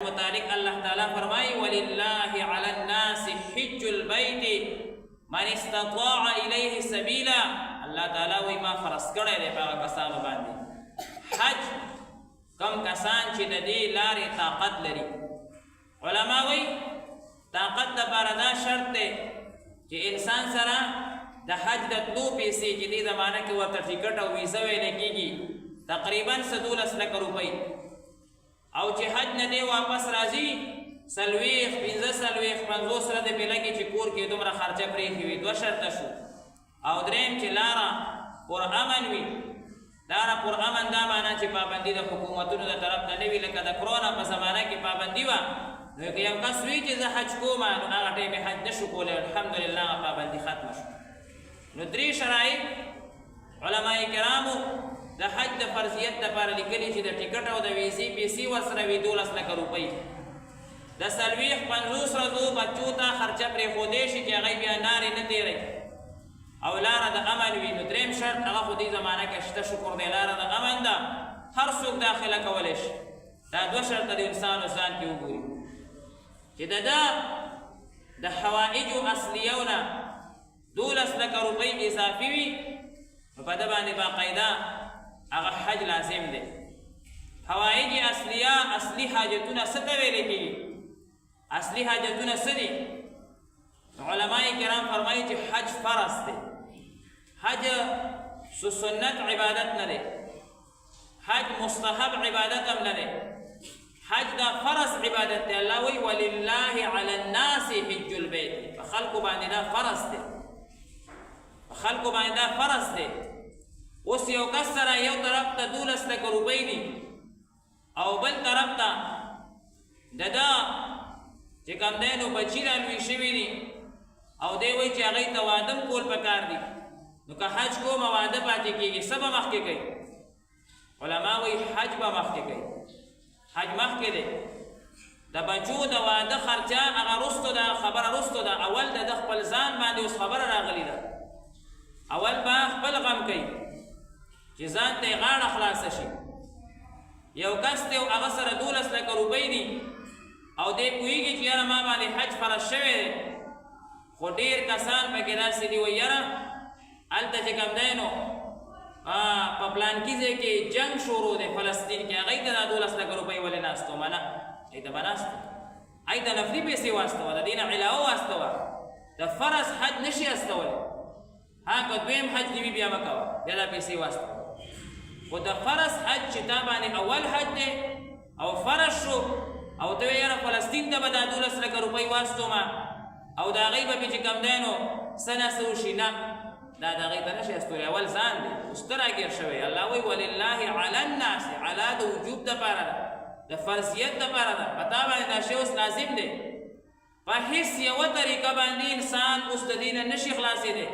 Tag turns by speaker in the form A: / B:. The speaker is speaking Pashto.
A: متعلق اللہ تعالیٰ فرمائی وَلِلَّهِ عَلَى النَّاسِ حِجُّ الْبَيْتِ مَنِ اسْتَطَاعَ إِلَيْهِ سَبِيلًا. اللہ تعالیٰ وی ما فرض کرے دے پاگا کسانو باندی حج کم کسان چی دا دی لاری طاقت لری. علماء وی طاقت دا پاردا شرط دے چی انسان سرا دا حج دا تلو پیسی چی دی زمانہ کی ورطا ٹکٹ او ویزا ویلے کی گی تقریباً 17 لک روپئی او چې حج نه دی واپس راځي 40 50 50 سره د پیلګي چې کور کې دومره خرچه پرې وي. دوه شرط شو او دریم چې لاره پر امن وي. لاره پر امن دا معنا چې پابندي د حکومتونو د طرف نه وي لکه د کرونا په زمانه کې پابندي وه نو که یو کس وي چې زه حج کوم نو هغه ټیم یې حج نشو کولی الحمدلله هغه پابندي ختمه شو. نو 3 شرایط علماء کرامو د حج د فرضیت دپاره لیکلي چې د ټکټ او د ویزې پیسې ورسره وي 12 لکه روپۍ. د 40 50 ورځو بچو ته خرچه پرېښودی شي چې هغوی بیا نارې نه تېروي او لاره د امن وي. نو دریم شرط هغه خو دې زمانه کې شته شکر دی لاره د امن ده هر څوک داخله کولی شي. دا 2 شرطه د انسان او ځان کې وګوري چې د حوائجو اصلیو نه 12 لکه روپۍ اضافي وي نو په ده باندې باقاعده اگر حج لازم دے. حوائج اصلیہ اصلی حاجتون ست ویلے کی اصلی حاجتون سدی علماء کرام فرمائی کہ حج فرض دے. حج سنت عبادت نہ دے حج مستحب عبادت ہم نہ دے حج دا فرض عبادت دے. اللہ وی وَلِلَّهِ عَلَى النَّاسِ حِجُّ الْبَيْتِ فخلق باندې دا فرض دے خلق باندې دا فرض دے. اوس یو کس سره یو طرف ته 12 لکه روپۍ دي او بل طرف ته د ده چې کوم دی نو بچي رالوي شوي دي او دی وایي چې هغوی ته واده م کول پکار دي نو که حج کومه واده پاتې کېږي څه به مخکې کوي؟ علما وایي حج به مخکې کوي. حج مخکې دی د بچو د واده خرچه هغه رستو ده خبره رستو ده. اول د ده خپل ځان باندې اوس خبره راغلې ده اول به خپل غم کوي چې ځان ته یې غاړه خلاصه شي. یو کس دی هغه سره 12 لکه روپۍ دي او دی پوهېږي چې یاره ما باندې حج فرض شوی دی خو ډېر کسان پکې داسې دي وایي یاره هلته چې کوم دی نو په پلانکي ځای کې جنګ شروع دی فلسطین کې هغوی ته دا 12 لکه روپۍ ولې ناستو منه هغوی ته به ناستو هغوی ته نفلي پیسې واستوه د دې نه علاوه واستوه د فرض حج نشي استولی. ها که دویم حج دي وي بیا مه کوه بیا دا پیسې واستوه خو د فرض حج چې تا باندې اول حج دی او فرض شو او ته یاره فلسطین ته به دا 12 لکه روپۍ واستومه او د هغوی به چې کوم دی نو څه نه څه وشي نه دا د هغوی ته نشي استولی اول ځان دی اوس ته راګیر شوی. الله وایي وللله علی الناس علا د وجوب دپاره ده د فرضیت دپاره ده په تا باندې دا شی اوس لازم دی په هېڅ یوه طریقه باندې انسان اوس د دې نه نشي خلاصېدی.